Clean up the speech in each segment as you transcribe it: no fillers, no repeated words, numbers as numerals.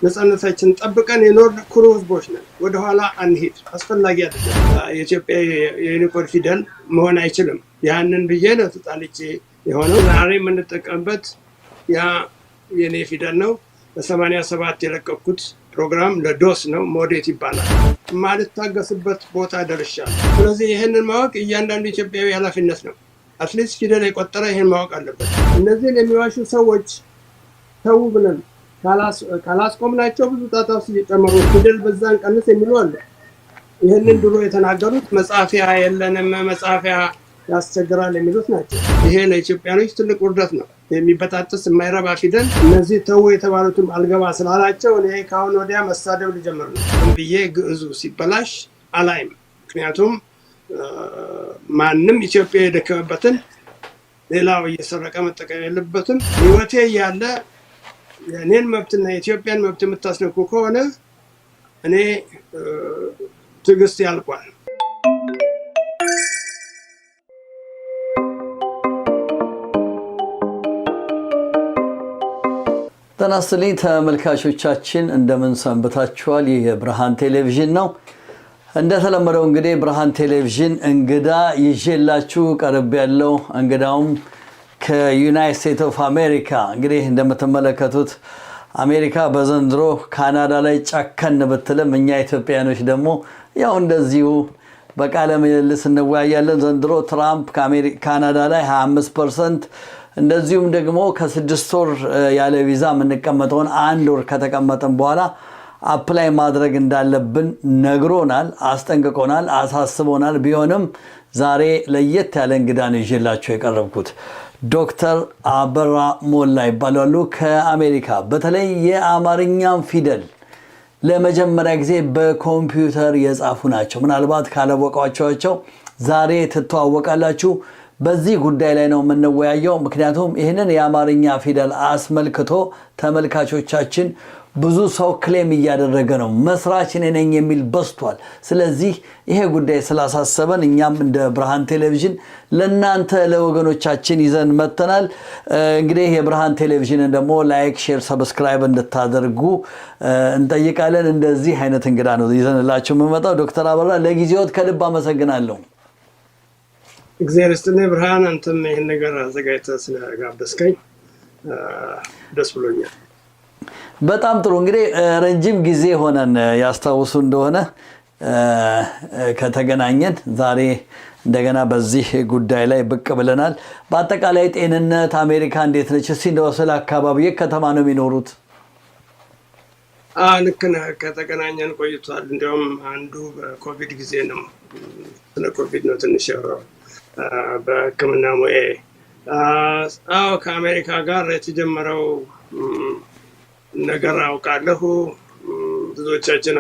ነፃነታችን ጠብቀን የኖርን ኩሩ ህዝቦች ነን። ወደ ኋላ አንሂድ፣ አስፈላጊ አይደለም። የኢትዮጵያ የዩኒኮድ ፊደል መሆን አይችልም። ያንን ብዬ ነው ተጣልቼ የሆነው። ዛሬ የምንጠቀምበት ያ የኔ ፊደል ነው። በ87 የለቀኩት ፕሮግራም ለዶስ ነው፣ ሞዴት ይባላል። ማልታገስበት ቦታ ደርሻለሁ። ስለዚህ ይህንን ማወቅ እያንዳንዱ ኢትዮጵያዊ ኃላፊነት ነው። አትሊስት ፊደል የቆጠረ ይህን ማወቅ አለበት። እነዚህን የሚዋሹ ሰዎች ተው ብለን ካላስቆምናቸው ብዙ ጣጣ ውስጥ እየጨመሩ ፊደል በዛን ቀንስ የሚሉ አለ። ይህንን ድሮ የተናገሩት መጻፊያ የለንም፣ መጻፊያ ያስቸግራል የሚሉት ናቸው። ይሄ ለኢትዮጵያኖች ትልቅ ውርደት ነው። የሚበጣጥስ የማይረባ ፊደል እነዚህ ተው የተባሉትም አልገባ ስላላቸው እኔ ከአሁን ወዲያ መሳደብ ልጀምር ነው ብዬ ግዕዙ ሲበላሽ አላይም። ምክንያቱም ማንም ኢትዮጵያ የደከመበትን ሌላው እየሰረቀ መጠቀም የለበትም። ህይወቴ እያለ የእኔን መብትና የኢትዮጵያን መብት የምታስነኩ ከሆነ እኔ ትዕግስት ያልቋል። ጤና ይስጥልኝ ተመልካቾቻችን፣ እንደምን ሰንብታችኋል? ይህ የብርሃን ቴሌቪዥን ነው። እንደተለመደው እንግዲህ ብርሃን ቴሌቪዥን እንግዳ ይዤላችሁ ቀርብ ያለው እንግዳውም ከዩናይትድ ስቴትስ ኦፍ አሜሪካ። እንግዲህ እንደምትመለከቱት አሜሪካ በዘንድሮ ካናዳ ላይ ጨከን ብትልም እኛ ኢትዮጵያኖች ደግሞ ያው እንደዚሁ በቃለ ምልልስ እንወያያለን። ዘንድሮ ትራምፕ ካናዳ ላይ 25% እንደዚሁም ደግሞ ከ6 ወር ያለ ቪዛ የምንቀመጠውን 1 ወር ከተቀመጠን በኋላ አፕላይ ማድረግ እንዳለብን ነግሮናል፣ አስጠንቅቆናል፣ አሳስቦናል። ቢሆንም ዛሬ ለየት ያለ እንግዳ ነው ይዤላችሁ የቀረብኩት። ዶክተር አበራ ሞላ ይባላሉ። ከአሜሪካ በተለይ የአማርኛን ፊደል ለመጀመሪያ ጊዜ በኮምፒውተር የጻፉ ናቸው። ምናልባት ካላወቃችኋቸው ዛሬ ትተዋወቃላችሁ። በዚህ ጉዳይ ላይ ነው የምንወያየው። ምክንያቱም ይህንን የአማርኛ ፊደል አስመልክቶ ተመልካቾቻችን ብዙ ሰው ክሌም እያደረገ ነው፣ መስራች ነኝ የሚል በስቷል። ስለዚህ ይሄ ጉዳይ ስላሳሰበን እኛም እንደ ብርሃን ቴሌቪዥን ለናንተ ለወገኖቻችን ይዘን መተናል። እንግዲህ የብርሃን ቴሌቪዥንን ደግሞ ላይክ፣ ሼር፣ ሰብስክራይብ እንድታደርጉ እንጠይቃለን። እንደዚህ አይነት እንግዳ ነው ይዘንላችሁ የምንመጣው። ዶክተር አበራ ለጊዜዎት ከልብ አመሰግናለሁ። እግዚአብሔር ይስጥልኝ ብርሃን፣ አንተም ይሄን ነገር አዘጋጅተህ ስለጋበዝከኝ ደስ ብሎኛል። በጣም ጥሩ። እንግዲህ ረጅም ጊዜ ሆነን ያስታውሱ እንደሆነ ከተገናኘን ዛሬ እንደገና በዚህ ጉዳይ ላይ ብቅ ብለናል። በአጠቃላይ ጤንነት አሜሪካ እንዴት ነች? እስቲ እንደው ስለ አካባቢው ከተማ ነው የሚኖሩት? ልክ ነህ። ከተገናኘን ቆይቷል። እንዲያውም አንዱ በኮቪድ ጊዜ ነው፣ ስለ ኮቪድ ነው ትንሽ ያወራው በሕክምና ሙያ። ከአሜሪካ ጋር የተጀመረው ነገር አውቃለሁ። ብዙዎቻችን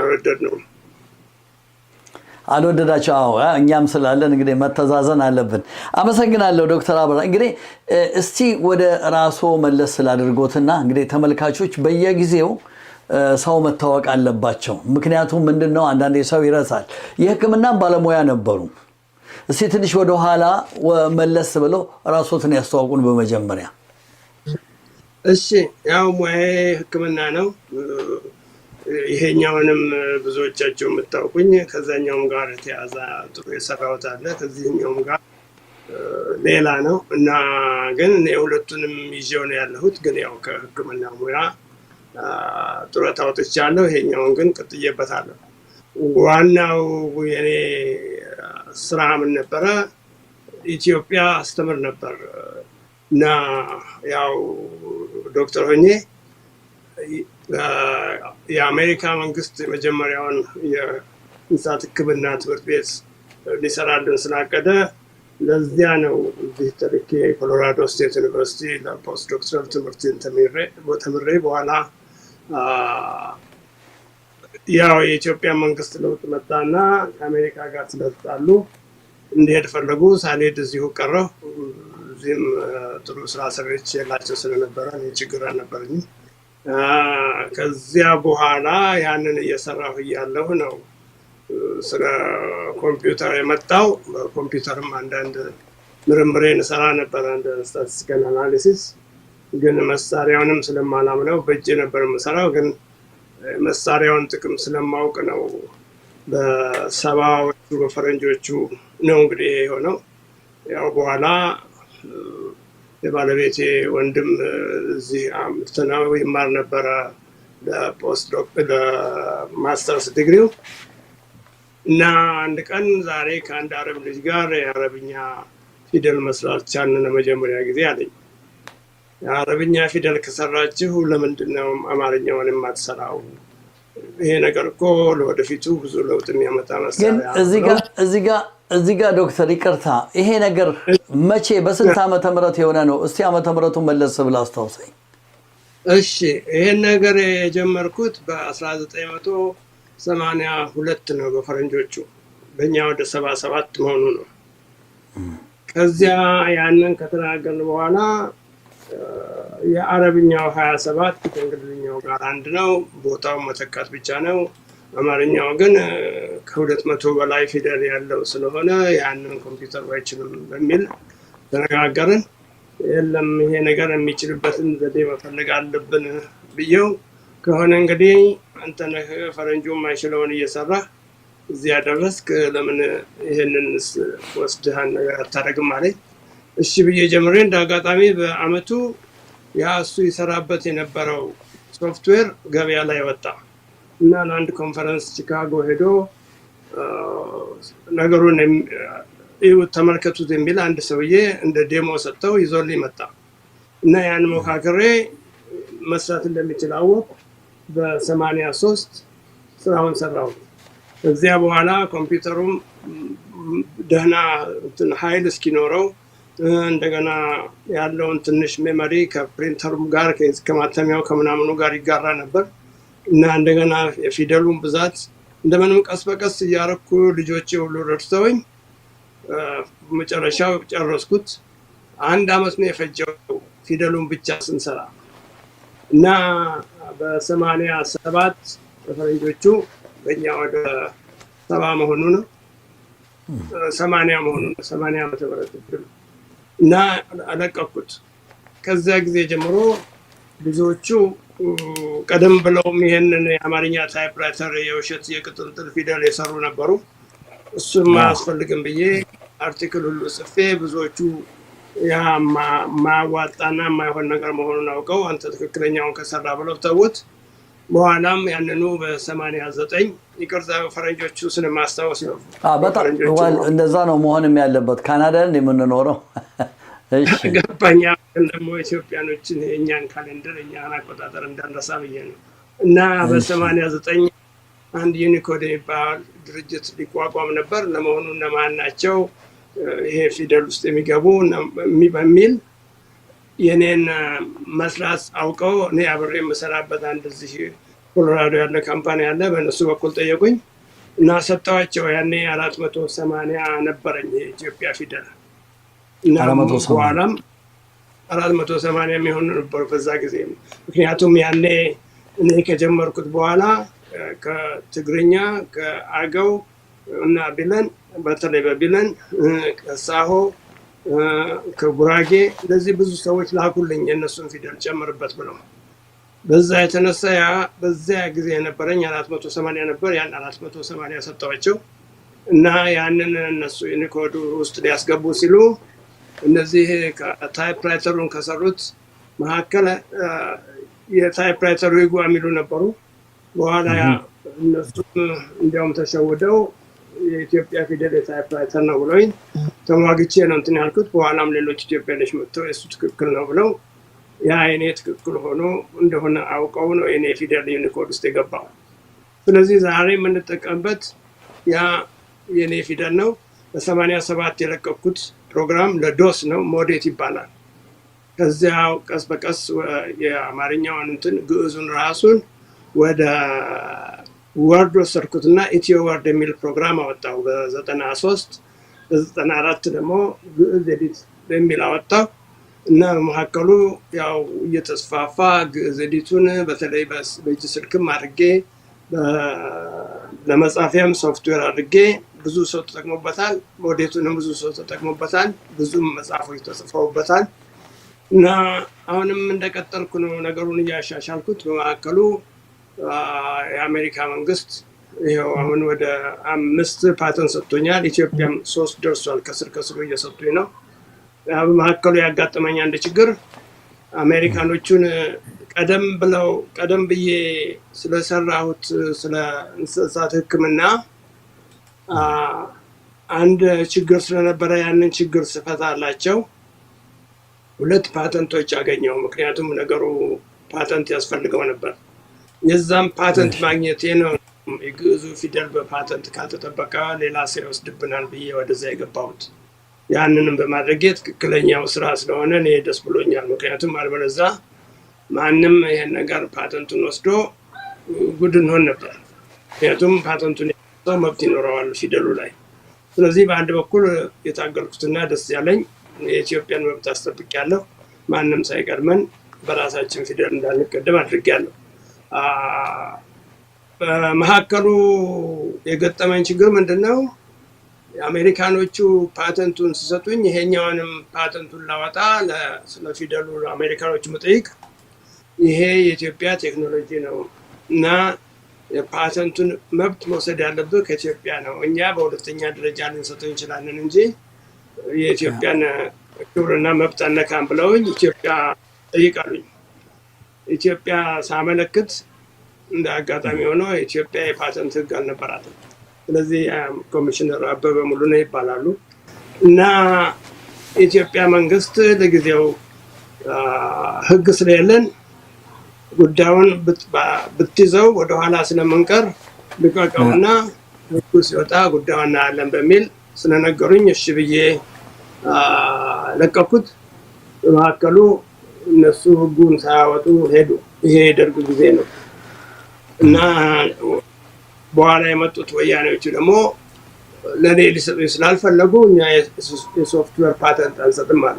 አልወደዳቸው። እኛም ስላለን እንግዲህ መተዛዘን አለብን። አመሰግናለሁ ዶክተር አበራ። እንግዲህ እስቲ ወደ ራስዎ መለስ ስላደርጎትና እንግዲህ ተመልካቾች በየጊዜው ሰው መታወቅ አለባቸው። ምክንያቱም ምንድነው አንዳንዴ ሰው ይረሳል። የሕክምና ባለሙያ ነበሩ። እስቲ ትንሽ ወደ ኋላ መለስ ብለው ራስዎትን ያስተዋውቁን በመጀመሪያ። እሺ፣ ያው ሙያዬ ሕክምና ነው። ይሄኛውንም ብዙዎቻችሁ የምታውቁኝ ከዛኛውም ጋር የተያዘ ጥሩ የሰራሁት አለ፣ ከዚህኛውም ጋር ሌላ ነው እና ግን እኔ ሁለቱንም ይዤው ነው ያለሁት። ግን ያው ከሕክምና ሙያ ጡረታ ወጥቻለሁ። ይሄኛውን ግን ቀጥዬበታለሁ። ዋናው የኔ ስራ ምን ነበረ? ኢትዮጵያ አስተምር ነበር እና ያው ዶክተር ሆኜ የአሜሪካ መንግስት የመጀመሪያውን የእንስሳት ሕክምና ትምህርት ቤት ሊሰራልን ስላቀደ ለዚያ ነው እዚህ ተልኬ ኮሎራዶ ስቴት ዩኒቨርሲቲ ለፖስት ዶክተራል ትምህርትን ተምሬ በኋላ ያው የኢትዮጵያ መንግስት ለውጥ መጣና ከአሜሪካ ጋር ስለተጣሉ እንዲሄድ ፈለጉ። ሳልሄድ እዚሁ ቀረሁ። እዚህም ጥሩ ስራ ሰርቼ የላቸው ስለነበረ ችግር አልነበረኝም። ከዚያ በኋላ ያንን እየሰራሁ እያለሁ ነው ስለ ኮምፒውተር የመጣው። በኮምፒውተርም አንዳንድ ምርምሬን እሰራ ነበር፣ አንድ ስታቲስቲካል አናሊሲስ። ግን መሳሪያውንም ስለማላምነው በእጄ ነበር የምሰራው። ግን መሳሪያውን ጥቅም ስለማውቅ ነው። በሰባዎቹ በፈረንጆቹ ነው እንግዲህ የሆነው። ያው በኋላ የባለቤቴ ወንድም እዚህ አምስተናው ይማር ነበረ ለማስተርስ ዲግሪው እና አንድ ቀን ዛሬ ከአንድ አረብ ልጅ ጋር የአረብኛ ፊደል መስራት ቻልን ለመጀመሪያ ጊዜ አለኝ። የአረብኛ ፊደል ከሰራችሁ ለምንድን ነው አማርኛውን የማትሰራው? ይሄ ነገር እኮ ለወደፊቱ ብዙ ለውጥ የሚያመጣ መሳሪያ። እዚህ ጋር ዶክተር ይቅርታ፣ ይሄ ነገር መቼ በስንት ዓመተ ምህረት የሆነ ነው? እስቲ ዓመተ ምህረቱን መለስ ብለህ አስታውሰኝ። እሺ፣ ይሄን ነገር የጀመርኩት በ1982 ነው በፈረንጆቹ፣ በእኛ ወደ 77 መሆኑ ነው። ከዚያ ያንን ከተናገርን በኋላ የአረብኛው 27 ከእንግሊዝኛው ጋር አንድ ነው፣ ቦታው መተካት ብቻ ነው። አማርኛው ግን ከ200 በላይ ፊደል ያለው ስለሆነ ያንን ኮምፒውተር አይችልም በሚል ተነጋገርን። የለም ይሄ ነገር የሚችልበትን ዘዴ መፈለግ አለብን ብየው፣ ከሆነ እንግዲህ አንተ ነህ ፈረንጁ የማይችለውን እየሰራህ እዚያ ደረስክ፣ ለምን ይሄንን ወስደህ ነገር አታደርግም አለኝ። እሺ ብዬ ጀምሬ እንደ አጋጣሚ በአመቱ ያ እሱ ይሰራበት የነበረው ሶፍትዌር ገበያ ላይ ወጣ እና ለአንድ ኮንፈረንስ ቺካጎ ሄዶ ነገሩን ተመልከቱት የሚል አንድ ሰውዬ እንደ ዴሞ ሰጥተው ይዞልኝ መጣ እና ያን ሞካክሬ መስራት እንደሚችል አወቅሁ። በ83 ስራውን ሰራሁ። ከዚያ በኋላ ኮምፒውተሩም ደህና ኃይል እስኪኖረው እንደገና ያለውን ትንሽ ሜሞሪ ከፕሪንተሩም ጋር ከማተሚያው ከምናምኑ ጋር ይጋራ ነበር እና እንደገና የፊደሉን ብዛት እንደምንም ቀስ በቀስ እያረኩ ልጆቼ ሁሉ ረድተውኝ መጨረሻው ጨረስኩት። 1 አመት ነው የፈጀው ፊደሉን ብቻ ስንሰራ እና በ87 በፈረንጆቹ በእኛ ወደ 70 መሆኑ ነው 80 መሆኑ ነው 80 ዓመተ ምህረት እና አለቀኩት። ከዚያ ጊዜ ጀምሮ ብዙዎቹ ቀደም ብለውም ይሄንን የአማርኛ ታይፕራይተር የውሸት የቅጥልጥል ፊደል የሰሩ ነበሩ። እሱም አያስፈልግም ብዬ አርቲክል ሁሉ ጽፌ ብዙዎቹ ያ ማዋጣና የማይሆን ነገር መሆኑን አውቀው አንተ ትክክለኛውን ከሰራ ብለው ተውት። በኋላም ያንኑ በ89 ይቅርታ ፈረንጆቹ ስለማስታወስ ነው። በጣም እንደዛ ነው መሆንም ያለበት። ካናዳ የምንኖረው ገባኛ ደግሞ ኢትዮጵያኖችን የእኛን ካሌንደር የእኛን አቆጣጠር እንዳንረሳ ብዬ ነው። እና በ89 አንድ ዩኒኮድ የሚባል ድርጅት ሊቋቋም ነበር። ለመሆኑ እነማን ናቸው ይሄ ፊደል ውስጥ የሚገቡ በሚል የኔን መስራት አውቀው እኔ አብሬ የምሰራበት አንድ እዚህ ኮሎራዶ ያለ ካምፓኒ አለ። በእነሱ በኩል ጠየቁኝ እና ሰጠኋቸው። ያኔ 480 ነበረኝ የኢትዮጵያ ፊደል እና በኋላም 480 የሚሆኑ ነበሩ በዛ ጊዜ። ምክንያቱም ያኔ እኔ ከጀመርኩት በኋላ ከትግርኛ ከአገው እና ቢለን በተለይ በቢለን ከሳሆ ከጉራጌ እንደዚህ ብዙ ሰዎች ላኩልኝ የእነሱን ፊደል ጨምርበት ብለው። በዛ የተነሳ ያ በዚያ ጊዜ የነበረኝ 480 ነበር። ያን 480 ሰጠኋቸው እና ያንን እነሱ ዩኒኮድ ውስጥ ሊያስገቡ ሲሉ እነዚህ ታይፕራይተሩን ከሰሩት መካከል የታይፕራይተሩ ይጓ የሚሉ ነበሩ። በኋላ እነሱ እንዲያውም ተሸውደው የኢትዮጵያ ፊደል የታይፕራይተር ነው ብለውኝ ተሟግቼ ነው እንትን ያልኩት። በኋላም ሌሎች ኢትዮጵያኖች መጥተው የሱ ትክክል ነው ብለው ያ የኔ ትክክል ሆኖ እንደሆነ አውቀው ነው የኔ ፊደል ዩኒኮድ ውስጥ የገባው። ስለዚህ ዛሬ የምንጠቀምበት ያ የኔ ፊደል ነው። በ87 የለቀኩት ፕሮግራም ለዶስ ነው፣ ሞዴት ይባላል። ከዚያው ቀስ በቀስ የአማርኛውን እንትን ግዕዙን ራሱን ወደ ወርድ ወሰድኩትና ኢትዮ ወርድ የሚል ፕሮግራም አወጣው በ93። በ94 ደግሞ ግዕዝ ኤዲት የሚል አወጣው እና በመካከሉ ያው እየተስፋፋ ግዕዝ ኤዲቱን በተለይ በእጅ ስልክም አድርጌ ለመጻፊያም ሶፍትዌር አድርጌ ብዙ ሰው ተጠቅሞበታል። ሞዴቱንም ብዙ ሰው ተጠቅሞበታል። ብዙም መጽሐፎች ተጽፈውበታል እና አሁንም እንደቀጠልኩ ነው ነገሩን እያሻሻልኩት። በመካከሉ የአሜሪካ መንግስት ይኸው አሁን ወደ 5 ፓተንት ሰጥቶኛል። ኢትዮጵያም 3 ደርሷል። ከስሩ እየሰጡኝ ነው። በመካከሉ ያጋጠመኝ አንድ ችግር አሜሪካኖቹን ቀደም ብዬ ስለሰራሁት ስለ እንስሳት ሕክምና አንድ ችግር ስለነበረ ያንን ችግር ስፈታላቸው 2 ፓተንቶች አገኘው። ምክንያቱም ነገሩ ፓተንት ያስፈልገው ነበር። የዛም ፓተንት ማግኘቴ ነው የግዕዙ ፊደል በፓተንት ካልተጠበቀ ሌላ ሰው ይወስድብናል ብዬ ወደዛ የገባሁት። ያንንም በማድረጌ ትክክለኛው ስራ ስለሆነ እኔ ደስ ብሎኛል። ምክንያቱም አልበለዛ ማንም ይሄን ነገር ፓተንቱን ወስዶ ጉድ እንሆን ነበር። ምክንያቱም ፓተንቱን ሰው መብት ይኖረዋል ፊደሉ ላይ። ስለዚህ በአንድ በኩል የታገልኩትና ደስ ያለኝ የኢትዮጵያን መብት አስጠብቄያለሁ። ማንም ሳይቀድመን በራሳችን ፊደል እንዳንቀደም አድርጌያለሁ። በመካከሉ የገጠመኝ ችግር ምንድነው? የአሜሪካኖቹ ፓተንቱን ሲሰጡኝ ይሄኛውንም ፓተንቱን ላወጣ ስለ ፊደሉ አሜሪካኖቹ መጠይቅ ይሄ የኢትዮጵያ ቴክኖሎጂ ነው እና የፓተንቱን መብት መውሰድ ያለብህ ከኢትዮጵያ ነው። እኛ በሁለተኛ ደረጃ ልንሰጠው እንችላለን እንጂ የኢትዮጵያን ክብርና መብት አነካም ብለውኝ ኢትዮጵያ ጠይቃሉኝ። ኢትዮጵያ ሳመለክት እንደ አጋጣሚ ሆኖ ኢትዮጵያ የፓተንት ሕግ አልነበራትም። ስለዚህ ኮሚሽነር አበበ ሙሉነህ ይባላሉ እና የኢትዮጵያ መንግስት ለጊዜው ሕግ ስለሌለን ጉዳዩን ብትይዘው ወደኋላ ስለምንቀር ልቀቀውና ሕጉ ሲወጣ ጉዳዩን እናያለን በሚል ስለነገሩኝ እሺ ብዬ ለቀኩት። በመካከሉ እነሱ ሕጉን ሳያወጡ ሄዱ። ይሄ የደርግ ጊዜ ነው እና በኋላ የመጡት ወያኔዎቹ ደግሞ ለእኔ ሊሰጡኝ ስላልፈለጉ እኛ የሶፍትዌር ፓተንት አንሰጥም አሉ።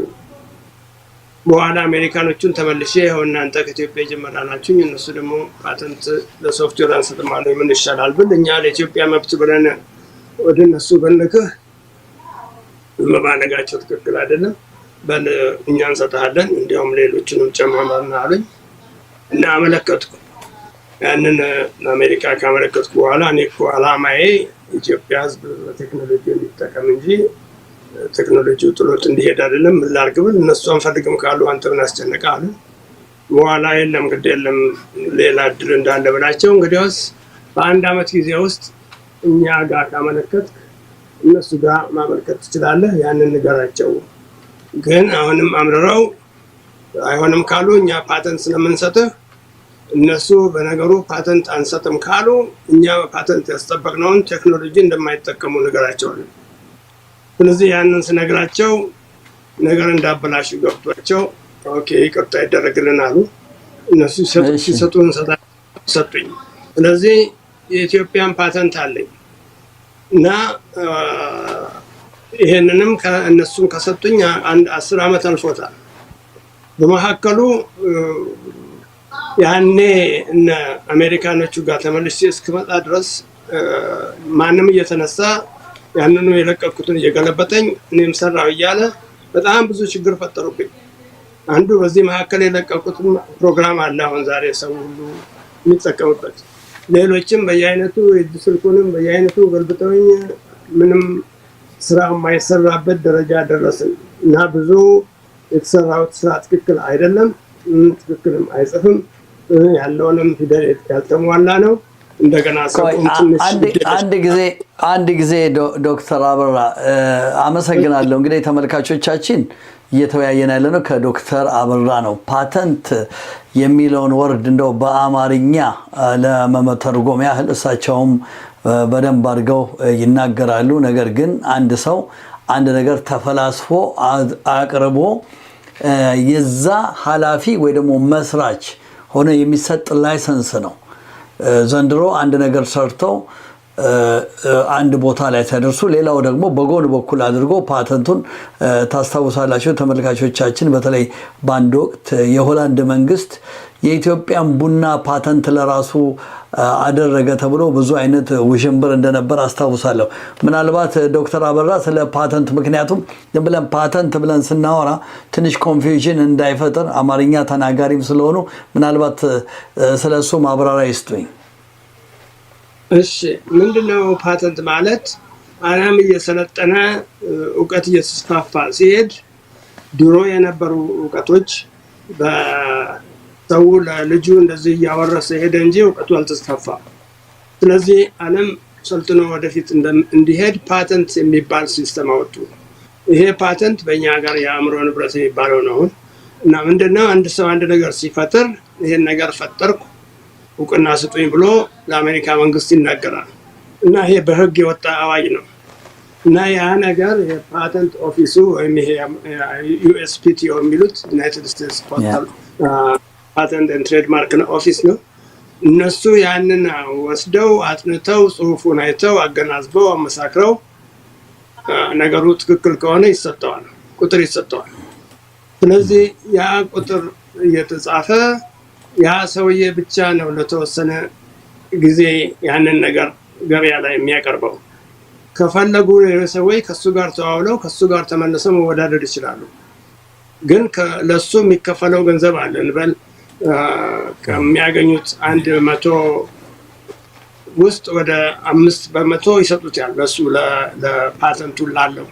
በኋላ አሜሪካኖቹን ተመልሼ ይኸው እናንተ ከኢትዮጵያ የጀመራ ናችሁኝ፣ እነሱ ደግሞ ፓተንት ለሶፍትዌር አንሰጥም አሉ። ምን ይሻላል ብል እኛ ለኢትዮጵያ መብት ብለን ወደ እነሱ በልክህ መባነጋቸው ትክክል አይደለም፣ በል እኛ እንሰጥሃለን፣ እንዲያውም ሌሎችንም ጨማምርና አሉኝ እና አመለከትኩ። ያንን አሜሪካ ካመለከትኩ በኋላ እኔ እኮ ዓላማዬ ኢትዮጵያ ሕዝብ በቴክኖሎጂ እንዲጠቀም እንጂ ቴክኖሎጂው ጥሎት እንዲሄድ አይደለም። ምን ላድርግ ብል እነሱ አንፈልግም ካሉ አንተ ምን አስጨነቀህ አሉ። በኋላ የለም ግድ የለም ሌላ እድል እንዳለ ብላቸው እንግዲያውስ በ1 ዓመት ጊዜ ውስጥ እኛ ጋር ካመለከትክ እነሱ ጋር ማመልከት ትችላለህ፣ ያንን ንገራቸው። ግን አሁንም አምርረው አይሆንም ካሉ እኛ ፓተንት ስለምንሰጥህ እነሱ በነገሩ ፓተንት አንሰጥም ካሉ እኛ ፓተንት ያስጠበቅነውን ቴክኖሎጂ እንደማይጠቀሙ ንገራቸዋለን። ስለዚህ ያንን ስነግራቸው ነገር እንዳበላሹ ገብቷቸው ኦኬ ይቅርታ ይደረግልን አሉ። እነሱ ሲሰጡን ሰጡኝ። ስለዚህ የኢትዮጵያን ፓተንት አለኝ እና ይሄንንም እነሱም ከሰጡኝ 10 ዓመት አልፎታል። በመካከሉ ያኔ እነ አሜሪካኖቹ ጋር ተመልሼ እስክመጣ ድረስ ማንም እየተነሳ ያንኑ የለቀኩትን እየገለበጠኝ እኔም ሰራው እያለ በጣም ብዙ ችግር ፈጠሩብኝ። አንዱ በዚህ መካከል የለቀኩትን ፕሮግራም አለ አሁን ዛሬ ሰው ሁሉ የሚጠቀምበት። ሌሎችም በየአይነቱ የእጅ ስልኩንም በየአይነቱ ገልብጠውኝ ምንም ስራ የማይሰራበት ደረጃ ደረስን እና ብዙ የተሰራው ስራ ትክክል አይደለም፣ ትክክልም አይጽፍም፣ ያለውንም ፊደል ያልተሟላ ነው። እንደገና አንድ ጊዜ ዶክተር አበራ አመሰግናለሁ። እንግዲህ ተመልካቾቻችን እየተወያየን ያለ ነው ከዶክተር አበራ ነው። ፓተንት የሚለውን ወርድ እንደው በአማርኛ ለመተርጎም ያህል እሳቸውም በደንብ አድርገው ይናገራሉ። ነገር ግን አንድ ሰው አንድ ነገር ተፈላስፎ አቅርቦ የዛ ኃላፊ ወይ ደግሞ መስራች ሆነ የሚሰጥ ላይሰንስ ነው። ዘንድሮ አንድ ነገር ሰርተው አንድ ቦታ ላይ ተደርሱ ሌላው ደግሞ በጎን በኩል አድርጎ ፓተንቱን ታስታውሳላችሁ ተመልካቾቻችን። በተለይ በአንድ ወቅት የሆላንድ መንግስት የኢትዮጵያን ቡና ፓተንት ለራሱ አደረገ ተብሎ ብዙ አይነት ውዥንብር እንደነበር አስታውሳለሁ። ምናልባት ዶክተር አበራ ስለ ፓተንት ምክንያቱም ብለን ፓተንት ብለን ስናወራ ትንሽ ኮንፊውዥን እንዳይፈጠር አማርኛ ተናጋሪም ስለሆኑ ምናልባት ስለሱ ማብራሪያ ይስጡኝ። እሺ ምንድነው ፓተንት ማለት? ዓለም እየሰለጠነ እውቀት እየተስፋፋ ሲሄድ ድሮ የነበሩ እውቀቶች በሰው ለልጁ እንደዚህ እያወረሰ ሄደ እንጂ እውቀቱ አልተስፋፋም። ስለዚህ ዓለም ሰልጥኖ ወደፊት እንዲሄድ ፓተንት የሚባል ሲስተም አወጡ። ይሄ ፓተንት በእኛ ሀገር የአእምሮ ንብረት የሚባለው ነው። እና ምንድነው አንድ ሰው አንድ ነገር ሲፈጥር ይሄን ነገር ፈጠርኩ እውቅና ስጡኝ ብሎ ለአሜሪካ መንግስት ይናገራል። እና ይሄ በህግ የወጣ አዋጅ ነው። እና ያ ነገር የፓተንት ኦፊሱ ወይም ይሄ ዩኤስፒቲኦ የሚሉት ዩናይትድ ስቴትስ ፓተንት ኤንድ ትሬድማርክ ኦፊስ ነው። እነሱ ያንን ወስደው አጥንተው ጽሁፉን አይተው አገናዝበው አመሳክረው ነገሩ ትክክል ከሆነ ይሰጠዋል፣ ቁጥር ይሰጠዋል። ስለዚህ ያ ቁጥር እየተጻፈ ያ ሰውዬ ብቻ ነው ለተወሰነ ጊዜ ያንን ነገር ገበያ ላይ የሚያቀርበው። ከፈለጉ ሰዎች ከሱ ጋር ተዋውለው ከሱ ጋር ተመልሰው መወዳደር ይችላሉ። ግን ለሱ የሚከፈለው ገንዘብ አለ እንበል ከሚያገኙት 100 ውስጥ ወደ 5% ይሰጡታል ለሱ ለፓተንቱ ላለው።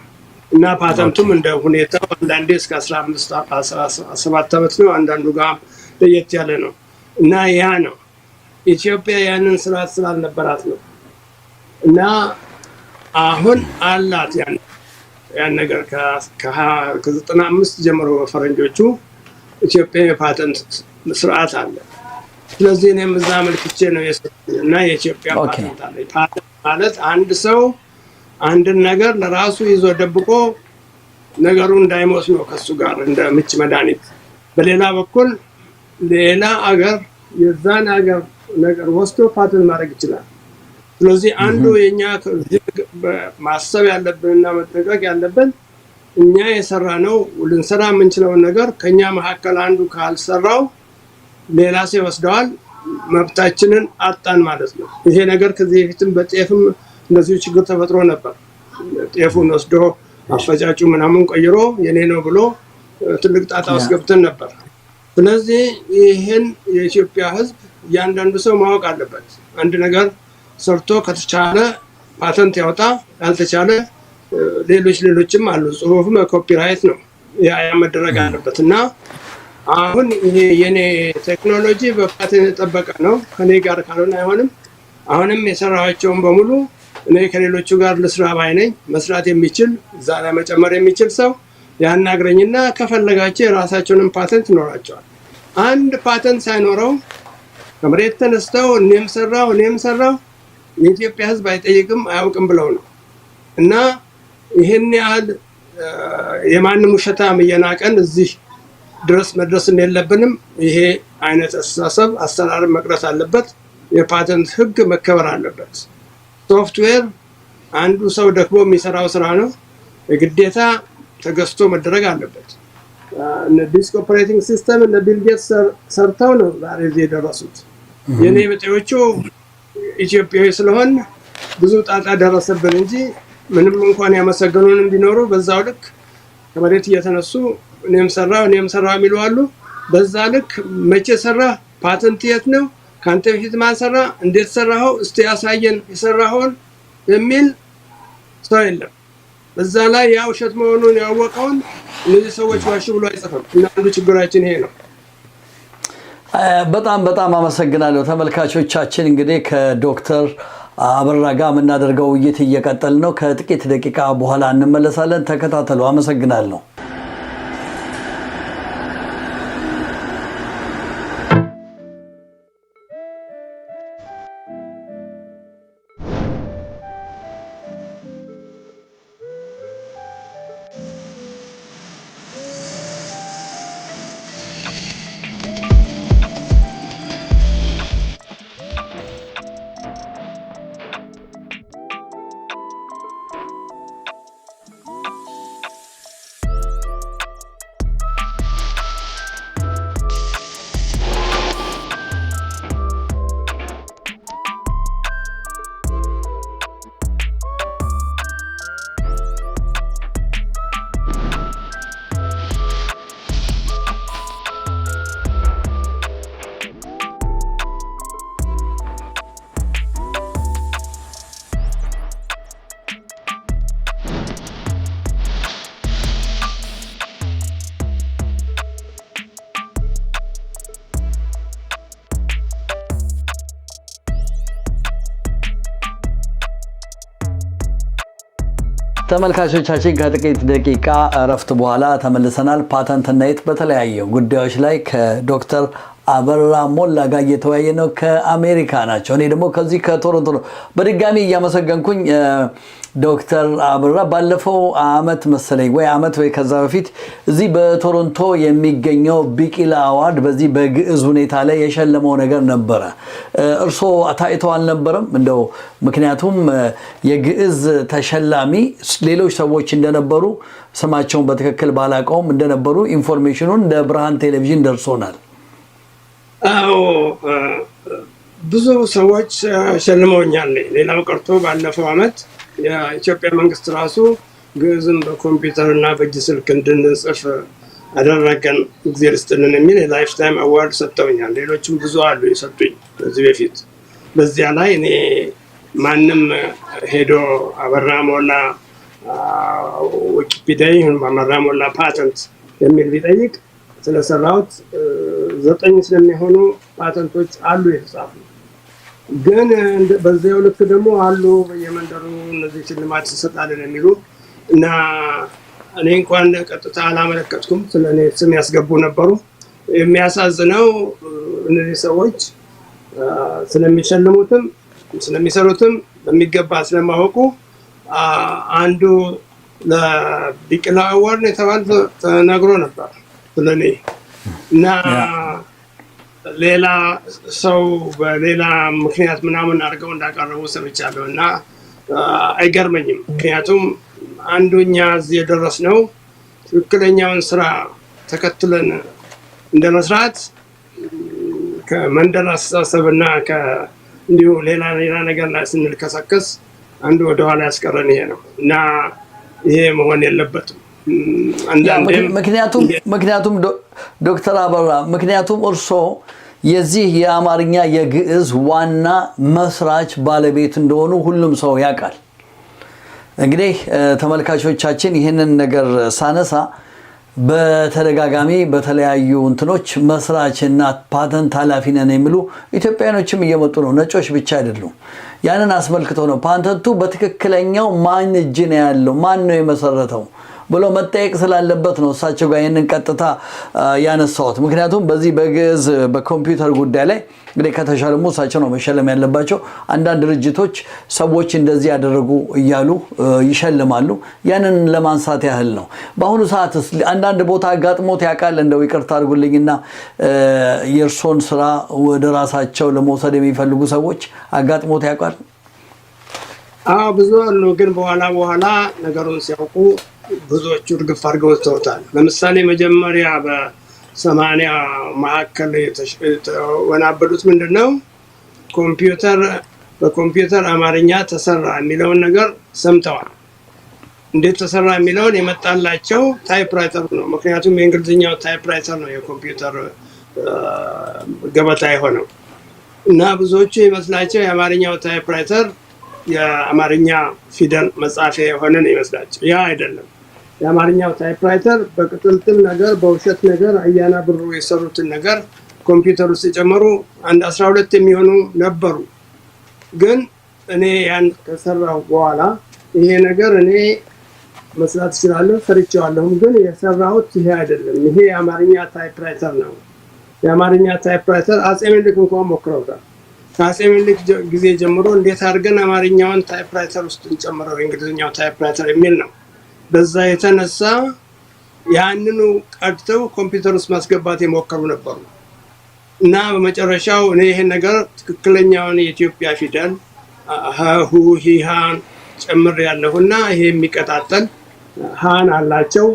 እና ፓተንቱም እንደ ሁኔታው አንዳንዴ እስከ 17 ዓመት ነው፣ አንዳንዱ ጋር ለየት ያለ ነው። እና ያ ነው ኢትዮጵያ ያንን ስርዓት ስላልነበራት ነው። እና አሁን አላት ያን ነገር ከ95 ጀምሮ በፈረንጆቹ ኢትዮጵያ የፓተንት ስርዓት አለ። ስለዚህ እኔም እዛ መልክቼ ነው የሰጠኝ እና የኢትዮጵያ ፓተንት አለ። ፓተንት ማለት አንድ ሰው አንድን ነገር ለራሱ ይዞ ደብቆ ነገሩ እንዳይሞት ነው ከሱ ጋር እንደ ምች መድኃኒት። በሌላ በኩል ሌላ አገር የዛን አገር ነገር ወስዶ ፓተንት ማድረግ ይችላል። ስለዚህ አንዱ የኛ ማሰብ ያለብንና መጠንቀቅ ያለብን እኛ የሰራነው ልንሰራ የምንችለውን ነገር ከኛ መካከል አንዱ ካልሰራው ሌላ ሰው ይወስደዋል፣ መብታችንን አጣን ማለት ነው። ይሄ ነገር ከዚህ በፊትም በጤፍም እንደዚሁ ችግር ተፈጥሮ ነበር። ጤፉን ወስዶ አፈጫጩ ምናምን ቀይሮ የኔ ነው ብሎ ትልቅ ጣጣ ውስጥ ገብተን ነበር። ስለዚህ ይህን የኢትዮጵያ ሕዝብ እያንዳንዱ ሰው ማወቅ አለበት። አንድ ነገር ሰርቶ ከተቻለ ፓተንት ያወጣ፣ ያልተቻለ ሌሎችም አሉ። ጽሁፍም ኮፒራይት ነው፣ ያ መደረግ አለበት። እና አሁን ይሄ የኔ ቴክኖሎጂ በፓተንት የተጠበቀ ነው። ከኔ ጋር ካልሆነ አይሆንም። አሁንም የሰራኋቸውን በሙሉ እኔ ከሌሎቹ ጋር ልስራ ባይ ነኝ። መስራት የሚችል እዛ ላይ መጨመር የሚችል ሰው ያናግረኝና ከፈለጋቸው የራሳቸውንም ፓተንት ይኖራቸዋል። አንድ ፓተንት ሳይኖረው ከመሬት ተነስተው እኔም ሰራው የኢትዮጵያ ሕዝብ አይጠይቅም አያውቅም ብለው ነው። እና ይህን ያህል የማንም ውሸታም እየናቀን እዚህ ድረስ መድረስ የለብንም። ይሄ አይነት አስተሳሰብ አሰራር መቅረት አለበት። የፓተንት ሕግ መከበር አለበት። ሶፍትዌር አንዱ ሰው ደግሞ የሚሰራው ስራ ነው፣ የግዴታ ተገዝቶ መደረግ አለበት። ዲስክ ኦፕሬቲንግ ሲስተም እነ ቢል ጌትስ ሰርተው ነው ዛሬ እዚህ የደረሱት። የኔ ብጤዎቹ ኢትዮጵያዊ ስለሆን ብዙ ጣጣ ደረሰብን እንጂ ምንም እንኳን ያመሰገኑንም ቢኖሩ በዛው ልክ ከመሬት እየተነሱ እኔም ሰራው የሚሉ አሉ። በዛ ልክ መቼ ሰራ፣ ፓተንት የት ነው፣ ካንተ በፊት ማን ሰራ፣ እንዴት ሰራኸው፣ እስቲ ያሳየን የሰራኸውን የሚል ሰው የለም። በዛ ላይ ያ ውሸት መሆኑን ያወቀውን እነዚህ ሰዎች ዋሽ ብሎ አይጽፍም። እና አንዱ ችግራችን ይሄ ነው። በጣም አመሰግናለሁ። ተመልካቾቻችን እንግዲህ ከዶክተር አበራ ጋር የምናደርገው ውይይት እየቀጠል ነው። ከጥቂት ደቂቃ በኋላ እንመለሳለን። ተከታተሉ። አመሰግናለሁ። ተመልካቾቻችን ከጥቂት ደቂቃ እረፍት በኋላ ተመልሰናል። ፓተንትና የት በተለያዩ ጉዳዮች ላይ ከዶክተር አበራ ሞላ ጋር እየተወያየ ነው። ከአሜሪካ ናቸው። እኔ ደግሞ ከዚህ ከቶሮንቶ ነው። በድጋሚ እያመሰገንኩኝ ዶክተር አበራ ባለፈው አመት መሰለኝ ወይ አመት ወይ ከዛ በፊት እዚህ በቶሮንቶ የሚገኘው ቢቂላ አዋርድ በዚህ በግዕዝ ሁኔታ ላይ የሸለመው ነገር ነበረ። እርሶ ታይተው አልነበረም? እንደው ምክንያቱም የግዕዝ ተሸላሚ ሌሎች ሰዎች እንደነበሩ ስማቸውን በትክክል ባላቀውም እንደነበሩ ኢንፎርሜሽኑን ለብርሃን ቴሌቪዥን ደርሶናል። አዎ ብዙ ሰዎች ሸልመውኛል። ሌላው ቀርቶ ባለፈው አመት የኢትዮጵያ መንግስት ራሱ ግዕዝን በኮምፒውተር እና በእጅ ስልክ እንድንጽፍ አደረገን እግዚአብሔር ይስጥልን የሚል የላይፍ ታይም አዋርድ ሰጥተውኛል። ሌሎችም ብዙ አሉ የሰጡኝ ከዚህ በፊት። በዚያ ላይ እኔ ማንም ሄዶ አበራ ሞላ ዊኪፒዲያ ይሁን አበራ ሞላ ፓተንት የሚል ቢጠይቅ ስለሰራሁት 9 ስለሚሆኑ ፓተንቶች አሉ የተጻፉ። ግን በዚያው ልክ ደግሞ አሉ በየመንደሩ እነዚህ ሽልማት ይሰጣልን የሚሉ እና እኔ እንኳን ቀጥታ አላመለከትኩም። ስለኔ ስም ያስገቡ ነበሩ። የሚያሳዝነው እነዚህ ሰዎች ስለሚሸልሙትም ስለሚሰሩትም በሚገባ ስለማወቁ አንዱ ለቢቂላ አዋርድ የተባለ ተነግሮ ነበር ስለኔ እና ሌላ ሰው በሌላ ምክንያት ምናምን አድርገው እንዳቀረቡ ሰምቻለሁ እና አይገርመኝም። ምክንያቱም አንዱኛ እዚህ የደረስነው ትክክለኛውን ስራ ተከትለን እንደመስራት ከመንደር አስተሳሰብና እንዲሁ ሌላ ነገር ላይ ስንልከሰከስ አንዱ ወደኋላ ያስቀረን ይሄ ነው እና ይሄ መሆን የለበትም። ምክንያቱም ዶክተር አበራ ምክንያቱም እርሶ የዚህ የአማርኛ የግዕዝ ዋና መስራች ባለቤት እንደሆኑ ሁሉም ሰው ያውቃል። እንግዲህ ተመልካቾቻችን ይህንን ነገር ሳነሳ በተደጋጋሚ በተለያዩ እንትኖች መስራችና ፓተንት ኃላፊ ነን የሚሉ ኢትዮጵያኖችም እየመጡ ነው። ነጮች ብቻ አይደሉም። ያንን አስመልክቶ ነው ፓተንቱ በትክክለኛው ማን እጅ ነው ያለው፣ ማን ነው የመሰረተው ብሎ መጠየቅ ስላለበት ነው እሳቸው ጋር ይሄንን ቀጥታ ያነሳሁት። ምክንያቱም በዚህ በግዕዝ በኮምፒውተር ጉዳይ ላይ እንግዲህ ከተሸለሙ እሳቸው ነው መሸለም ያለባቸው። አንዳንድ ድርጅቶች ሰዎች እንደዚህ ያደረጉ እያሉ ይሸልማሉ። ያንን ለማንሳት ያህል ነው። በአሁኑ ሰዓት አንዳንድ ቦታ አጋጥሞት ያውቃል? እንደው ይቅርታ አድርጉልኝና የእርሶን ስራ ወደ ራሳቸው ለመውሰድ የሚፈልጉ ሰዎች አጋጥሞት ያውቃል? ብዙ አሉ። ግን በኋላ ነገሩን ሲያውቁ ብዙዎቹ እርግፍ አድርገው ወጥተውታል። ለምሳሌ መጀመሪያ በ80 መካከል የተወናበዱት ምንድነው በኮምፒውተር አማርኛ ተሰራ የሚለውን ነገር ሰምተዋል። እንዴት ተሰራ የሚለውን የመጣላቸው ታይፕራይተር ነው። ምክንያቱም የእንግሊዝኛው ታይፕራይተር ነው የኮምፒውተር ገበታ የሆነው እና ብዙዎቹ ይመስላቸው የአማርኛው ታይፕራይተር የአማርኛ ፊደል መጻፊያ የሆነ ነው ይመስላቸው። ያ አይደለም። የአማርኛው ታይፕራይተር በቅጥልጥል ነገር በውሸት ነገር አያና ብሩ የሰሩትን ነገር ኮምፒውተር ውስጥ የጨመሩ አንድ 12 የሚሆኑ ነበሩ። ግን እኔ ያን ከሰራሁ በኋላ ይሄ ነገር እኔ መስራት እችላለሁ፣ ሰርቼዋለሁም። ግን የሰራሁት ይሄ አይደለም። ይሄ የአማርኛ ታይፕራይተር ነው። የአማርኛ ታይፕራይተር አፄ ምኒልክ እንኳን ሞክረውታል። ከአፄ ምኒልክ ጊዜ ጀምሮ እንዴት አድርገን አማርኛውን ታይፕራይተር ውስጥ እንጨምረው የእንግሊዝኛው ታይፕራይተር የሚል ነው። በዛ የተነሳ ያንኑ ቀድተው ኮምፒውተር ውስጥ ማስገባት የሞከሩ ነበሩ እና በመጨረሻው እኔ ይሄን ነገር ትክክለኛውን የኢትዮጵያ ፊደል ሁ ሂሃን ጨምር ያለሁና ይሄ የሚቀጣጠል ሃን አላቸው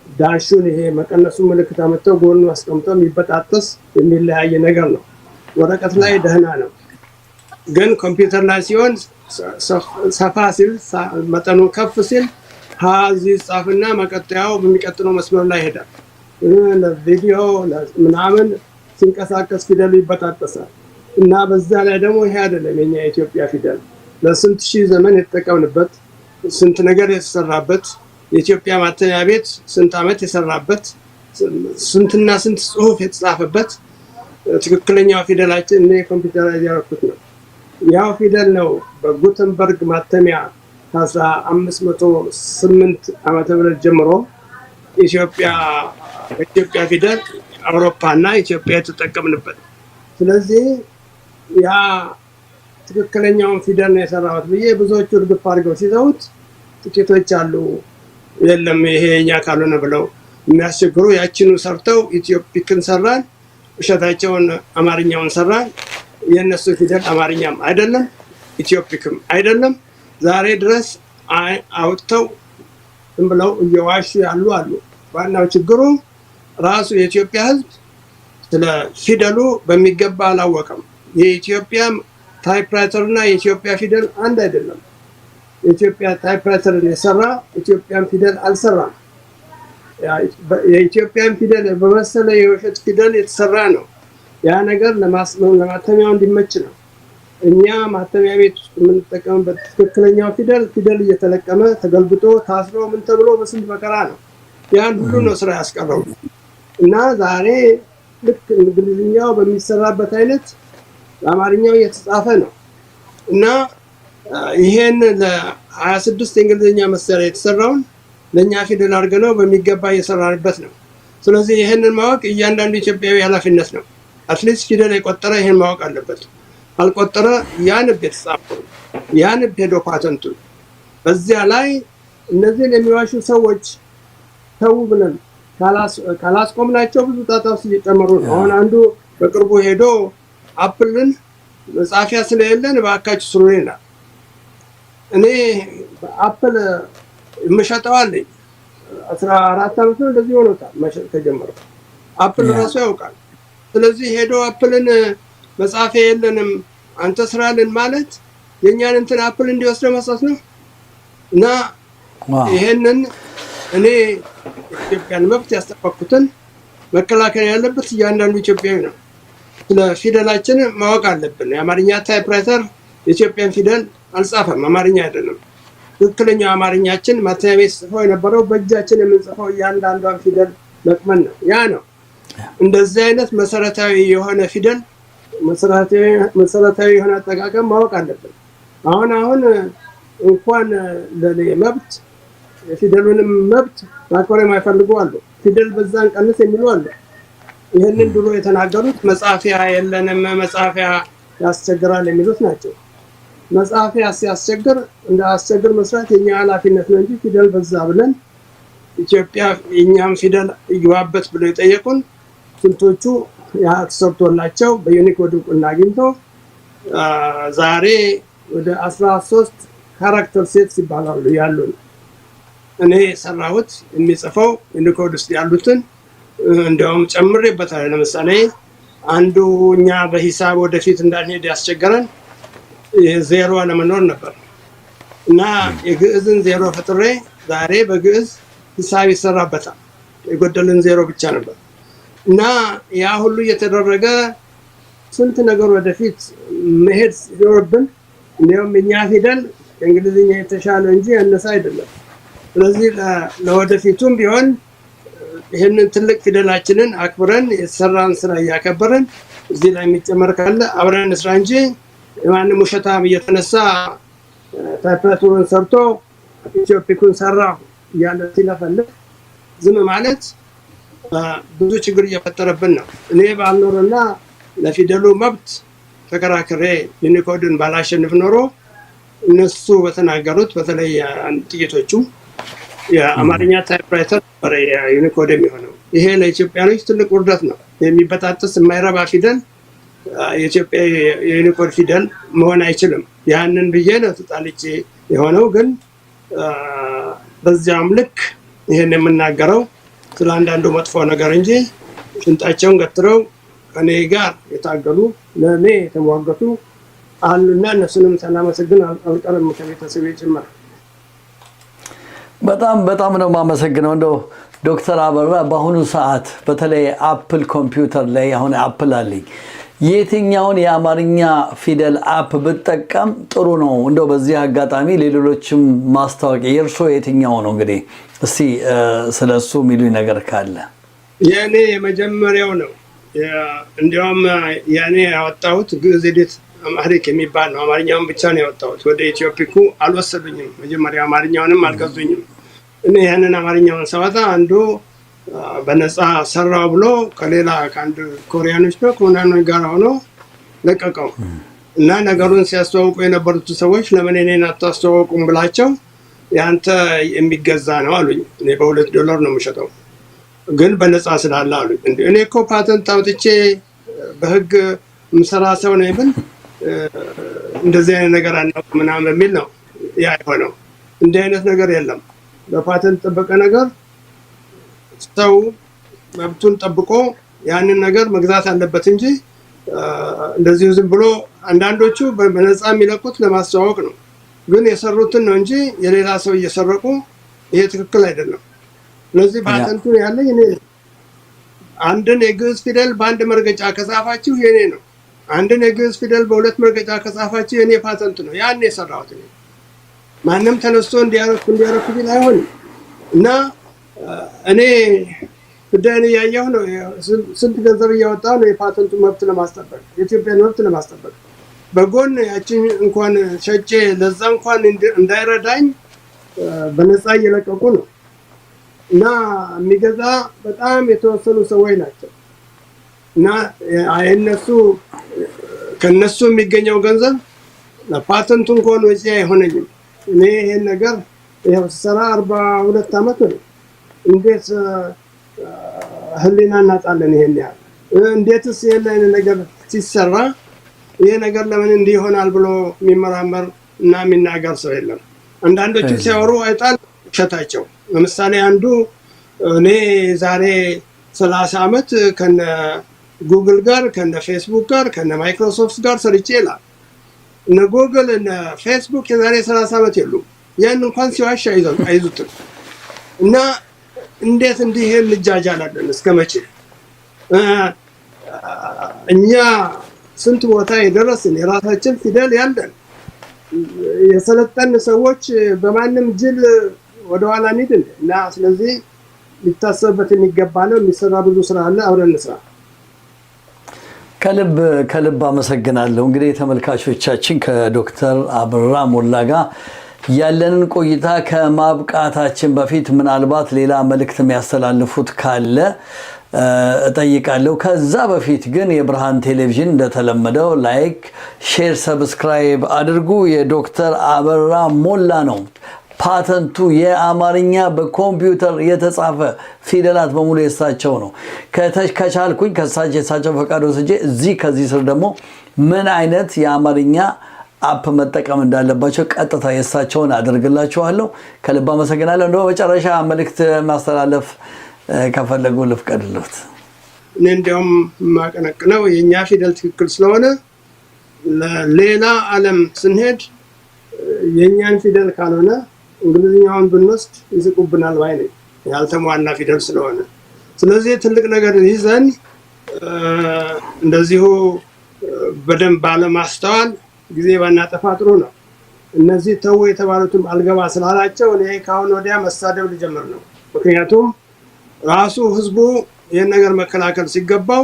ዳሹን ይሄ መቀነሱ ምልክት አመጣው ጎኑ አስቀምጠው የሚበጣጠስ የሚለያየ ነገር ነው። ወረቀት ላይ ደህና ነው። ግን ኮምፒውተር ላይ ሲሆን ሰፋ ሲል መጠኑ ከፍ ሲል ሀዚ ጻፍና መቀጠያው በሚቀጥለው መስመር ላይ ሄዳል። ለቪዲዮ ምናምን ሲንቀሳቀስ ፊደሉ ይበጣጠሳል እና በዛ ላይ ደግሞ ይሄ አይደለም የኛ የኢትዮጵያ ፊደል ለስንት ሺህ ዘመን የተጠቀምንበት ስንት ነገር የተሰራበት የኢትዮጵያ ማተሚያ ቤት ስንት ዓመት የሰራበት ስንትና ስንት ጽሁፍ የተጻፈበት ትክክለኛው ፊደላችን እኔ ኮምፒውተር ላይ ያደረኩት ነው። ያው ፊደል ነው በጉተንበርግ ማተሚያ ከ1508 ዓመተ ምህረት ጀምሮ ኢትዮጵያ ፊደል አውሮፓና ኢትዮጵያ የተጠቀምንበት። ስለዚህ ያ ትክክለኛውን ፊደል ነው የሰራሁት ብዬ ብዙዎቹ እርግፍ አድርገው ሲዘውት፣ ጥቂቶች አሉ የለም ይሄ እኛ ካልሆነ ብለው የሚያስቸግሩ ያችኑ ሰርተው ኢትዮፒክን ሰራን፣ ውሸታቸውን አማርኛውን ሰራን። የእነሱ ፊደል አማርኛም አይደለም ኢትዮፒክም አይደለም። ዛሬ ድረስ አውጥተው ዝም ብለው እየዋሹ ያሉ አሉ። ዋናው ችግሩ ራሱ የኢትዮጵያ ሕዝብ ስለ ፊደሉ በሚገባ አላወቀም። የኢትዮጵያ ታይፕራይተር እና የኢትዮጵያ ፊደል አንድ አይደለም። የኢትዮጵያ ታይፕራይተርን የሰራ ኢትዮጵያን ፊደል አልሰራም። የኢትዮጵያን ፊደል በመሰለ የውሸት ፊደል የተሰራ ነው። ያ ነገር ለማተሚያው እንዲመች ነው። እኛ ማተሚያ ቤት ውስጥ የምንጠቀምበት ትክክለኛው ፊደል እየተለቀመ ተገልብጦ ታስሮ ምን ተብሎ በስንት መከራ ነው ያን ሁሉ ነው ስራ ያስቀረው። እና ዛሬ ልክ እንግሊዝኛው በሚሰራበት አይነት አማርኛው እየተጻፈ ነው። እና ይሄን ለ26 የእንግሊዝኛ መሳሪያ የተሰራውን ለኛ ፊደል አድርገነው በሚገባ እየሰራንበት ነው። ስለዚህ ይሄንን ማወቅ እያንዳንዱ ኢትዮጵያዊ ኃላፊነት ነው። አትሊስት ፊደል የቆጠረ ይሄን ማወቅ አለበት። አልቆጠረ ያንብ የተጻፈው ያንብ ሄዶ ፓተንቱ በዚያ ላይ እነዚህን የሚዋሹ ሰዎች ተው ብለን ካላስቆምናቸው ብዙ ጣጣ ውስጥ እየጨመሩ ነው። አሁን አንዱ በቅርቡ ሄዶ አፕልን መጻፊያ ስለሌለን እባካችሁ ስሩ ይላል። እኔ በአፕል የምሸጠው አለኝ 14 ዓመት ነው እንደዚህ ሆኖታል መሸጥ ከጀመረ። አፕል ራሱ ያውቃል። ስለዚህ ሄዶ አፕልን መጻፊያ የለንም አንተ ስራልን ማለት የኛን እንትን አፕል እንዲወስደው መስጠት ነው። እና ይሄንን እኔ ኢትዮጵያን መብት ያስጠበቅኩትን መከላከል ያለበት እያንዳንዱ ኢትዮጵያዊ ነው። ስለ ፊደላችን ማወቅ አለብን። የአማርኛ ታይፕራይተር የኢትዮጵያን ፊደል አልጻፈም፣ አማርኛ አይደለም። ትክክለኛው አማርኛችን ማተሚያ ቤት ጽፈው የነበረው በእጃችን የምንጽፈው እያንዳንዷን ፊደል ለቅመን ነው። ያ ነው። እንደዚህ አይነት መሰረታዊ የሆነ ፊደል መሰረታዊ የሆነ አጠቃቀም ማወቅ አለብን። አሁን እንኳን ለኔ መብት የፊደሉንም መብት ማክበር የማይፈልጉ አሉ። ፊደል በዛን ቀንስ የሚሉ አሉ። ይህንን ድሮ የተናገሩት መጻፊያ የለንም መጻፊያ ያስቸግራል የሚሉት ናቸው። መጻፊያ ሲያስቸግር እንደ አስቸግር መስራት የኛ ኃላፊነት ነው እንጂ ፊደል በዛ ብለን ኢትዮጵያ የኛም ፊደል ይግባበት ብለው የጠየቁን ስንቶቹ ያ ተሰርቶላቸው በዩኒኮድ እውቅና አግኝተው ዛሬ ወደ 13 ካራክተር ሴትስ ይባላሉ ያሉን። እኔ ሰራሁት የሚጽፈው ዩኒኮድ ውስጥ ያሉትን እንደውም ጨምሬበታል። ለምሳሌ አንዱ እኛ በሂሳብ ወደፊት እንዳንሄድ ያስቸገረን ዜሮ አለመኖር ነበር እና የግዕዝን ዜሮ ፈጥሬ ዛሬ በግዕዝ ሂሳብ ይሰራበታል። የጎደልን ዜሮ ብቻ ነበር እና ያ ሁሉ እየተደረገ ስንት ነገር ወደፊት መሄድ ሲኖርብን እንዲያውም እኛ ፊደል ከእንግሊዝኛ የተሻለ እንጂ ያነሰ አይደለም። ስለዚህ ለወደፊቱም ቢሆን ይህንን ትልቅ ፊደላችንን አክብረን የተሰራን ስራ እያከበረን እዚህ ላይ የሚጨመር ካለ አብረን ስራ እንጂ የማንም ውሸታም እየተነሳ ታይፕራይተሩን ሰርቶ ኢትዮፒኩን ሰራ እያለ ሲለፈልፍ ዝም ማለት ብዙ ችግር እየፈጠረብን ነው። እኔ ባልኖርና ለፊደሉ መብት ተከራክሬ ዩኒኮድን ባላሸንፍ ኖሮ እነሱ በተናገሩት በተለይ ጥቂቶቹ የአማርኛ ታይፕራይተር ዩኒኮድ የሚሆነው ይሄ ለኢትዮጵያኖች ትልቅ ውርደት ነው። የሚበጣጥስ የማይረባ ፊደል የኢትዮጵያ የዩኒኮድ ፊደል መሆን አይችልም። ያንን ብዬ ነው ተጣልቼ የሆነው። ግን በዚያም ልክ ይሄን የምናገረው ስለ አንዳንዱ መጥፎ ነገር እንጂ ሽንጣቸውን ገትረው ከኔ ጋር የታገሉ ለኔ የተሟገቱ አሉና እነሱንም ሳላመሰግን አልቀርም ከቤተሰቤ ጭምር። በጣም ነው የማመሰግነው። እንደው ዶክተር አበራ በአሁኑ ሰዓት በተለይ አፕል ኮምፒውተር ላይ አሁን አፕል አለኝ የትኛውን የአማርኛ ፊደል አፕ ብጠቀም ጥሩ ነው? እንደው በዚህ አጋጣሚ ለሌሎችም ማስታወቂያ የእርሶ የትኛው ነው? እንግዲህ እስቲ ስለሱ የሚሉኝ ነገር ካለ። የኔ የመጀመሪያው ነው። እንዲያውም ያኔ ያወጣሁት ግዕዝ ኤዲት አማሪክ የሚባል ነው። አማርኛውን ብቻ ነው ያወጣሁት። ወደ ኢትዮፒኩ አልወሰዱኝም። መጀመሪያ አማርኛውንም አልገዙኝም። እኔ ያንን አማርኛውን ሳወጣ አንዱ በነፃ ሰራው ብሎ ከሌላ ከአንድ ኮሪያኖች ነው ከሆናኖች ጋር ሆኖ ለቀቀው እና ነገሩን ሲያስተዋውቁ የነበሩት ሰዎች ለምን እኔን አታስተዋውቁም ብላቸው ያንተ የሚገዛ ነው አሉኝ። እኔ $2 ነው የምሸጠው ግን በነፃ ስላለ አሉኝ። እኔ እኮ ፓተንት አውጥቼ በህግ ምሰራ ሰው ነኝ ብል እንደዚህ አይነት ነገር አናውቅም ምናምን በሚል ነው ያ የሆነው። እንዲህ አይነት ነገር የለም። በፓተንት ጠበቀ ነገር ሰው መብቱን ጠብቆ ያንን ነገር መግዛት አለበት እንጂ እንደዚህ ዝም ብሎ አንዳንዶቹ በነፃ የሚለቁት ለማስተዋወቅ ነው። ግን የሰሩትን ነው እንጂ የሌላ ሰው እየሰረቁ ይሄ ትክክል አይደለም። ስለዚህ ፓተንቱ ያለኝ እኔ አንድን የግዕዝ ፊደል በአንድ መርገጫ ከጻፋችሁ የኔ ነው። አንድን የግዕዝ ፊደል በሁለት መርገጫ ከጻፋችሁ የኔ ፓተንት ነው። ያን የሰራሁት እኔ። ማንም ተነስቶ እንዲያረኩ ቢል አይሆንም። እና እኔ ጉዳይን እያየሁ ነው። ስንት ገንዘብ እያወጣሁ ነው የፓተንቱ መብት ለማስጠበቅ፣ የኢትዮጵያን መብት ለማስጠበቅ። በጎን ያችን እንኳን ሸጬ ለዛ እንኳን እንዳይረዳኝ በነፃ እየለቀቁ ነው። እና የሚገዛ በጣም የተወሰኑ ሰዎች ናቸው። እና ከነሱ የሚገኘው ገንዘብ ለፓተንቱ እንኳን ወጪ አይሆነኝም። እኔ ይሄን ነገር ይኸው ስሰራ 42 ዓመት ነው። እንዴት ህሊና እናጣለን? ይሄን ያህል እንዴትስ ይሄን አይነት ነገር ሲሰራ ይሄ ነገር ለምን እንዲህ ይሆናል ብሎ የሚመራመር እና የሚናገር ሰው የለም። አንዳንዶቹ ሲያወሩ አይጣል ውሸታቸው። ለምሳሌ አንዱ እኔ ዛሬ 30 ዓመት ከነ ጉግል ጋር ከነ ፌስቡክ ጋር ከነ ማይክሮሶፍት ጋር ሰርቼ ይላል። እነ ጉግል እነ ፌስቡክ የዛሬ 30 ዓመት የሉም። ያን እንኳን ሲዋሽ አይዙትም። እና እንዴት እንዲህ እንጃጃላለን? እስከ መቼ? እኛ ስንት ቦታ የደረስን የራሳችን ፊደል ያለን የሰለጠን ሰዎች በማንም ጅል ወደኋላ እንሂድ እና ስለዚህ ሊታሰብበት የሚገባ ነው። የሚሰራ ብዙ ስራ አለ። አብረን እንስራ። ከልብ አመሰግናለሁ። እንግዲህ ተመልካቾቻችን ከዶክተር አበራ ሞላ ጋር ያለንን ቆይታ ከማብቃታችን በፊት ምናልባት ሌላ መልእክት የሚያስተላልፉት ካለ እጠይቃለሁ። ከዛ በፊት ግን የብርሃን ቴሌቪዥን እንደተለመደው ላይክ፣ ሼር፣ ሰብስክራይብ አድርጉ። የዶክተር አበራ ሞላ ነው ፓተንቱ። የአማርኛ በኮምፒውተር የተጻፈ ፊደላት በሙሉ የሳቸው ነው። ከቻልኩኝ የሳቸው ፈቃድ ወስጄ ከዚህ ስር ደግሞ ምን አይነት የአማርኛ አፕ መጠቀም እንዳለባቸው ቀጥታ የሳቸውን አደርግላችኋለሁ። ከልብ አመሰግናለሁ። እንደው መጨረሻ መልእክት ማስተላለፍ ከፈለጉ ልፍቀድልዎት። እኔ እንዲያውም የማቀነቅነው የእኛ ፊደል ትክክል ስለሆነ ሌላ ዓለም ስንሄድ የእኛን ፊደል ካልሆነ እንግሊዝኛውን ብንወስድ ይስቁብናል ባይ ነኝ፣ ያልተሟላ ፊደል ስለሆነ። ስለዚህ ትልቅ ነገር ይዘን እንደዚሁ በደንብ ባለማስተዋል ጊዜ ባናጠፋ ጥሩ ነው። እነዚህ ተው የተባሉትም አልገባ ስላላቸው እኔ ከአሁን ወዲያ መሳደብ ልጀምር ነው። ምክንያቱም ራሱ ህዝቡ ይህን ነገር መከላከል ሲገባው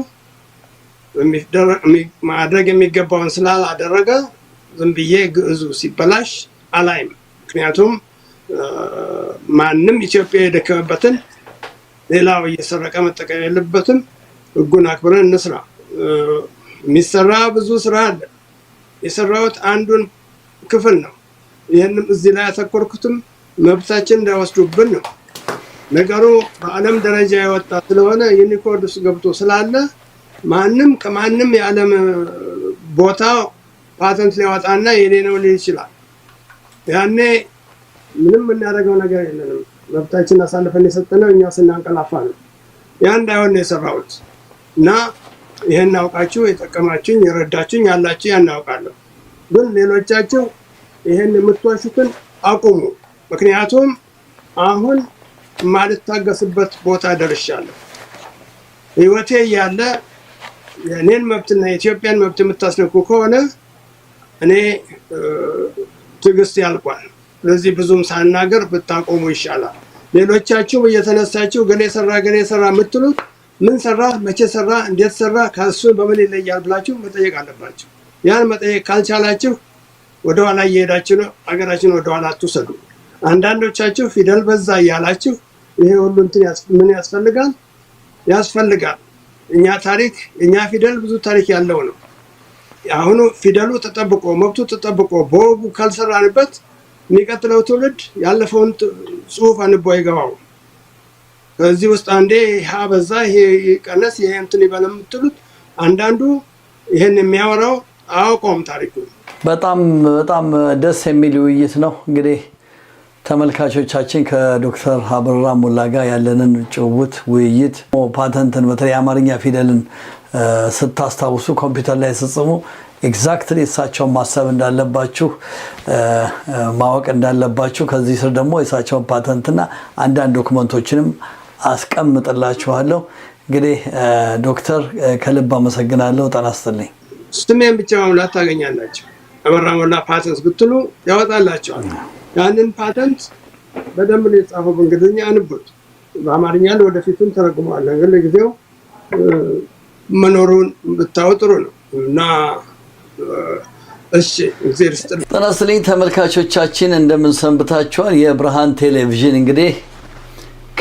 ማድረግ የሚገባውን ስላላደረገ ዝም ብዬ ግዕዙ ሲበላሽ አላይም። ምክንያቱም ማንም ኢትዮጵያ የደከመበትን ሌላው እየሰረቀ መጠቀም የለበትም። ህጉን አክብረን እንስራ። የሚሰራ ብዙ ስራ አለ። የሰራሁት አንዱን ክፍል ነው። ይህንም እዚህ ላይ ያተኮርኩትም መብታችን እንዳይወስዱብን ነው። ነገሩ በዓለም ደረጃ የወጣ ስለሆነ ዩኒኮድ ውስጥ ገብቶ ስላለ ማንም ከማንም የዓለም ቦታ ፓተንት ሊያወጣና የኔ ነው ሊል ይችላል። ያኔ ምንም የምናደርገው ነገር የለንም። መብታችን አሳልፈን የሰጠነው እኛ ስናንቀላፋ ነው። ያ እንዳይሆን ነው የሰራሁት እና ይሄን አውቃችሁ የጠቀማችሁኝ የረዳችሁኝ ያላችሁ ያን አውቃለሁ። ግን ሌሎቻችሁ ይሄን የምትዋሹትን አቁሙ። ምክንያቱም አሁን ማልታገስበት ቦታ ደርሻለሁ። ህይወቴ እያለ የኔን መብትና የኢትዮጵያን መብት የምታስነኩ ከሆነ እኔ ትዕግስት ያልቋል። ስለዚህ ብዙም ሳናገር ብታቆሙ ይሻላል። ሌሎቻችሁም እየተነሳችሁ ገሌ ሰራ የምትሉት ምን ሰራ፣ መቼ ሰራ፣ እንዴት ሰራ፣ ከእሱ በምን ይለያል ብላችሁ መጠየቅ አለባችሁ። ያን መጠየቅ ካልቻላችሁ ወደኋላ እየሄዳችሁ ነው። አገራችን ወደኋላ አትውሰዱ። አንዳንዶቻችሁ ፊደል በዛ እያላችሁ ይሄ ሁሉ እንትን ምን ያስፈልጋል? እኛ ታሪክ እኛ ፊደል ብዙ ታሪክ ያለው ነው። አሁኑ ፊደሉ ተጠብቆ መብቱ ተጠብቆ በወጉ ካልሰራንበት የሚቀጥለው ትውልድ ያለፈውን ጽሑፍ አንቦ አይገባው። ከዚህ ውስጥ አንዴ ሀ በዛ ይሄ ቀነስ ይሄ እንትን ይበል የምትሉት አንዳንዱ ይሄን የሚያወራው አውቆም ታሪኩ። በጣም ደስ የሚል ውይይት ነው። እንግዲህ ተመልካቾቻችን ከዶክተር አበራ ሞላ ጋር ያለንን ጭውውት ውይይት ፓተንትን በተለይ አማርኛ ፊደልን ስታስታውሱ ኮምፒውተር ላይ ስትጽፉ ኤግዛክትሊ እሳቸውን ማሰብ እንዳለባችሁ ማወቅ እንዳለባችሁ ከዚህ ስር ደግሞ የእሳቸውን ፓተንትና አንዳንድ ዶክመንቶችንም አስቀምጥላችኋለሁ። እንግዲህ ዶክተር ከልብ አመሰግናለሁ። ጤና ይስጥልኝ። ስሜን ብቻ መሙላት ታገኛላችሁ። አበራ ሞላ ፓተንት ብትሉ ያወጣላችኋል። ያንን ፓተንት በደንብ ነው የጻፈው። በእንግሊዝኛ አንብቡት፣ በአማርኛ ወደፊቱም ተረጉመዋለን። ግን ለጊዜው መኖሩን ብታው ጥሩ ነው እና እሺ እግዚአብሔር ይስጥልኝ። ጤና ይስጥልኝ ተመልካቾቻችን እንደምን ሰንብታችኋል? የብርሃን ቴሌቪዥን እንግዲህ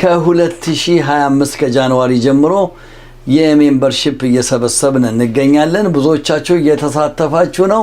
ከ2025 ከጃንዋሪ ጀምሮ የሜምበርሺፕ እየሰበሰብን እንገኛለን። ብዙዎቻችሁ እየተሳተፋችሁ ነው።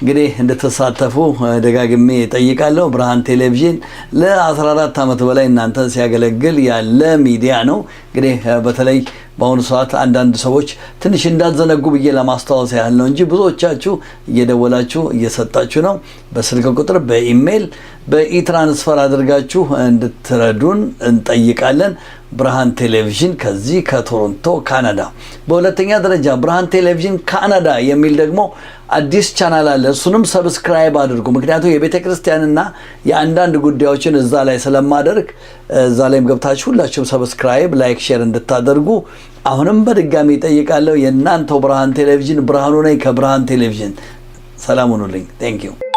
እንግዲህ እንድትሳተፉ ደጋግሜ ጠይቃለሁ። ብርሃን ቴሌቪዥን ለ14 ዓመት በላይ እናንተን ሲያገለግል ያለ ሚዲያ ነው። እንግዲህ በተለይ በአሁኑ ሰዓት አንዳንድ ሰዎች ትንሽ እንዳትዘነጉ ብዬ ለማስታወስ ያህል ነው እንጂ ብዙዎቻችሁ እየደወላችሁ እየሰጣችሁ ነው። በስልክ ቁጥር፣ በኢሜይል፣ በኢትራንስፈር አድርጋችሁ እንድትረዱን እንጠይቃለን። ብርሃን ቴሌቪዥን ከዚህ ከቶሮንቶ ካናዳ። በሁለተኛ ደረጃ ብርሃን ቴሌቪዥን ካናዳ የሚል ደግሞ አዲስ ቻናል አለ። እሱንም ሰብስክራይብ አድርጉ። ምክንያቱም የቤተ ክርስቲያንና የአንዳንድ ጉዳዮችን እዛ ላይ ስለማደርግ እዛ ላይም ገብታችሁ ሁላችሁም ሰብስክራይብ፣ ላይክ፣ ሼር እንድታደርጉ አሁንም በድጋሚ ጠይቃለሁ። የእናንተው ብርሃን ቴሌቪዥን ብርሃኑ ነኝ ከብርሃን ቴሌቪዥን። ሰላም ሁኑልኝ። ቴንክ ዩ